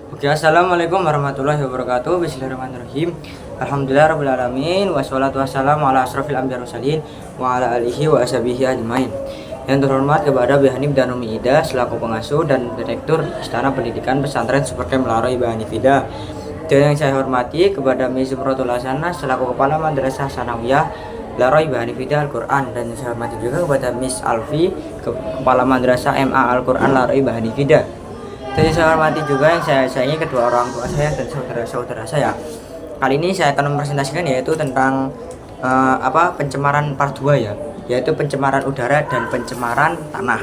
Oke, assalamualaikum warahmatullahi wabarakatuh. Bismillahirrahmanirrahim. Alhamdulillahirrahmanirrahim. Wassalatu wassalamu ala asrofil anbiya'i mursalin wa ala alihi wa ashabihi ajmain. Yang terhormat kepada Bi Hanif dan Umi Ida selaku pengasuh dan direktur Istana Pendidikan Pesantren Super Camp Laroy Iba Hanifida. Dan yang saya hormati kepada Miss Zumratul Hasanah selaku Kepala Madrasah Sanawiyah Laroy Iba Hanifida Al-Quran. Dan yang saya hormati juga kepada Miss Alfi, Kepala Madrasah MA Al-Quran Laroy Iba Hanifida. Dan saya hormati juga yang saya sayangi kedua orang tua saya dan saudara-saudara saya. Kali ini saya akan mempresentasikan yaitu tentang pencemaran part 2 ya, yaitu pencemaran udara dan pencemaran tanah.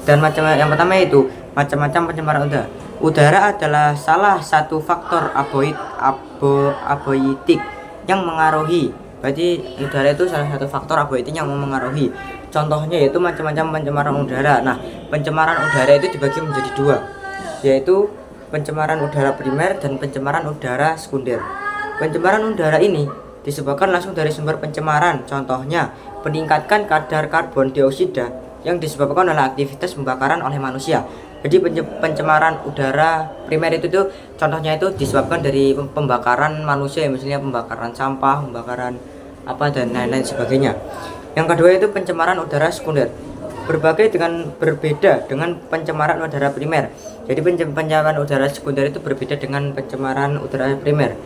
Dan yang pertama itu macam-macam pencemaran udara. Udara adalah salah satu faktor aboitik yang mengaruhi. Berarti udara itu salah satu faktor aboitik yang memengaruhi. Contohnya yaitu macam-macam pencemaran udara. Nah, pencemaran udara itu dibagi menjadi dua, yaitu pencemaran udara primer dan pencemaran udara sekunder. Pencemaran udara ini disebabkan langsung dari sumber pencemaran. Contohnya, meningkatkan kadar karbon dioksida yang disebabkan oleh aktivitas pembakaran oleh manusia. Jadi pencemaran udara primer itu tuh contohnya itu disebabkan dari pembakaran manusia, misalnya pembakaran sampah, pembakaran dan lain-lain sebagainya. Yang kedua itu pencemaran udara sekunder. Berbeda dengan pencemaran udara primer. Jadi pencemaran udara sekunder itu berbeda dengan pencemaran udara primer.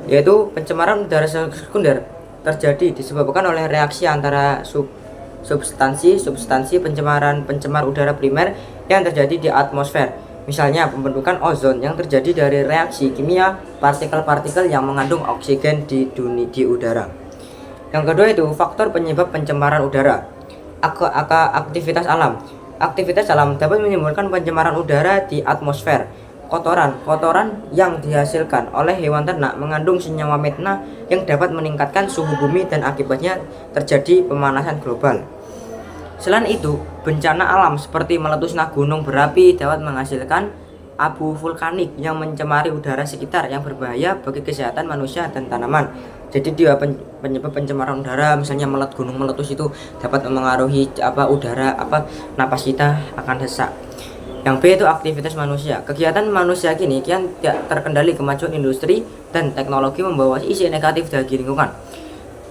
Yaitu pencemaran udara sekunder terjadi disebabkan oleh reaksi antara substansi pencemar udara primer yang terjadi di atmosfer. Misalnya pembentukan ozon yang terjadi dari reaksi kimia partikel-partikel yang mengandung oksigen di udara. Yang kedua itu faktor penyebab pencemaran udara. Aktivitas alam. Aktivitas alam dapat menimbulkan pencemaran udara di atmosfer. Kotoran yang dihasilkan oleh hewan ternak mengandung senyawa metana yang dapat meningkatkan suhu bumi dan akibatnya terjadi pemanasan global. Selain itu, bencana alam seperti meletusnya gunung berapi dapat menghasilkan abu vulkanik yang mencemari udara sekitar yang berbahaya bagi kesehatan manusia dan tanaman. Jadi dia penyebab pencemaran udara, misalnya gunung meletus itu dapat mempengaruhi udara napas kita akan sesak. Yang B itu aktivitas manusia. Kegiatan manusia kini kian tidak terkendali, kemajuan industri dan teknologi membawa isi negatif bagi lingkungan.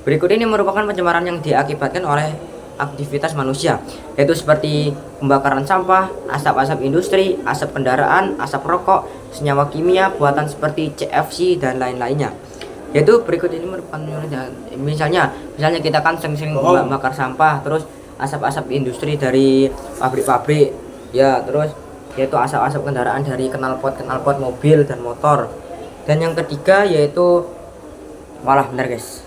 Berikut ini merupakan pencemaran yang diakibatkan oleh aktivitas manusia, yaitu seperti pembakaran sampah, asap-asap industri, asap kendaraan, asap rokok, senyawa kimia buatan seperti CFC dan lain-lainnya. Yaitu berikut ini merupakan misalnya kita kan sering bakar sampah, terus asap-asap industri dari pabrik-pabrik ya, terus yaitu asap-asap kendaraan dari knalpot mobil dan motor. Dan yang ketiga yaitu benar guys,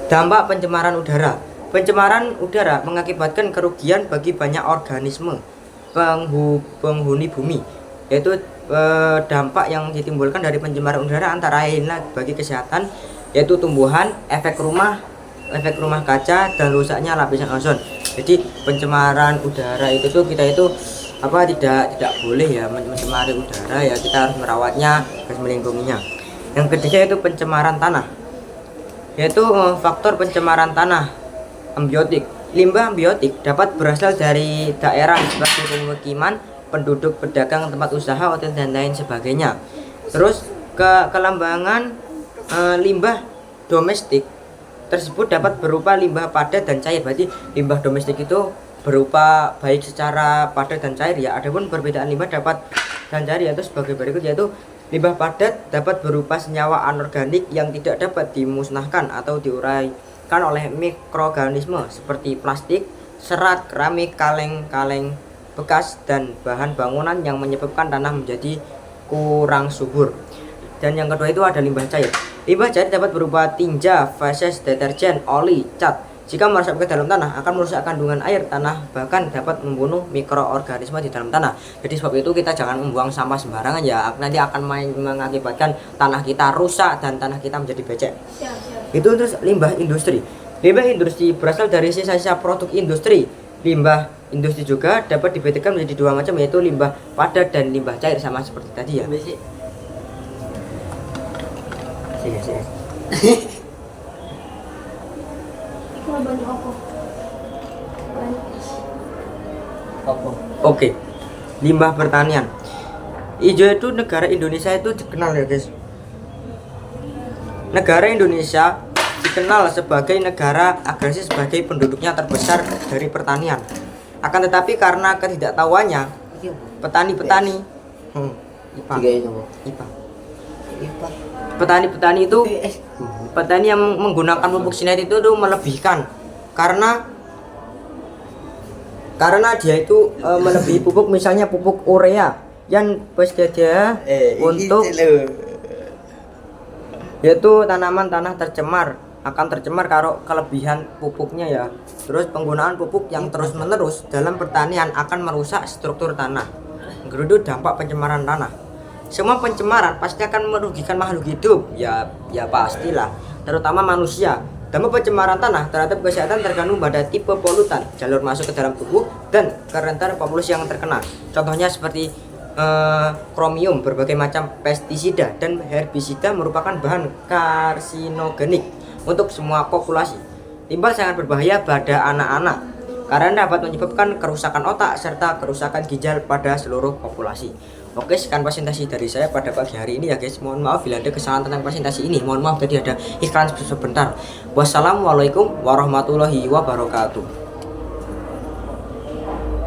dampak pencemaran udara. Pencemaran udara mengakibatkan kerugian bagi banyak organisme penghuni bumi, yaitu dampak yang ditimbulkan dari pencemaran udara antara lain bagi kesehatan, yaitu tumbuhan, efek rumah kaca, dan rusaknya lapisan ozon. Jadi pencemaran udara itu tuh kita itu tidak boleh ya mencemari udara ya, kita harus merawatnya, harus melindunginya. Yang ketiga itu pencemaran tanah, yaitu faktor pencemaran tanah. Ambiotik. Limbah ambiotik dapat berasal dari daerah seperti pemukiman, penduduk, pedagang, tempat usaha, hotel dan lain sebagainya. Terus kelembangan limbah domestik tersebut dapat berupa limbah padat dan cair. Berarti limbah domestik itu berupa baik secara padat dan cair ya. Adapun perbedaan limbah dapat dan cair yaitu sebagai berikut, yaitu limbah padat dapat berupa senyawa anorganik yang tidak dapat dimusnahkan atau diuraikan oleh mikroorganisme seperti plastik, serat, keramik, kaleng bekas dan bahan bangunan yang menyebabkan tanah menjadi kurang subur. Dan yang kedua itu ada limbah cair. Limbah cair dapat berupa tinja, feses, deterjen, oli, cat. Jika meresap ke dalam tanah akan merusak kandungan air tanah, bahkan dapat membunuh mikroorganisme di dalam tanah. Jadi sebab itu kita jangan membuang sampah sembarangan ya, nanti akan mengakibatkan tanah kita rusak dan tanah kita menjadi becek. Itu terus limbah industri. Limbah industri berasal dari sisa-sisa produk industri. Limbah industri juga dapat dibedakan menjadi dua macam, yaitu limbah padat dan limbah cair, sama seperti tadi ya. Apa? Oke, limbah pertanian. Ijo itu negara Indonesia itu dikenal ya guys. Negara Indonesia dikenal sebagai negara agresi sebagai penduduknya terbesar dari pertanian. Akan tetapi karena ketidaktahuannya Iki apa? petani-petani IPA, Tiga ini apa? IPA. IPA. Petani-petani itu PS. petani yang menggunakan pupuk sinet itu tuh melebihkan karena dia itu melebihi pupuk, misalnya pupuk urea yang bersedia untuk yaitu tanaman tanah tercemar akan tercemar kalau kelebihan pupuknya ya. Terus penggunaan pupuk yang terus menerus dalam pertanian akan merusak struktur tanah. Kedua, dampak pencemaran tanah. Semua pencemaran pasti akan merugikan makhluk hidup, ya pastilah, terutama manusia. Dampak pencemaran tanah terhadap kesehatan tergantung pada tipe polutan, jalur masuk ke dalam tubuh, dan kerentanan populasi yang terkena. Contohnya seperti kromium, berbagai macam pestisida dan herbisida merupakan bahan karsinogenik untuk semua populasi. Limbah sangat berbahaya pada anak-anak karena dapat menyebabkan kerusakan otak serta kerusakan ginjal pada seluruh populasi. Oke, sekian presentasi dari saya pada pagi hari ini ya guys. Mohon maaf bila ada kesalahan tentang presentasi ini. Mohon maaf tadi ada iklan sebentar. Wassalamualaikum warahmatullahi wabarakatuh.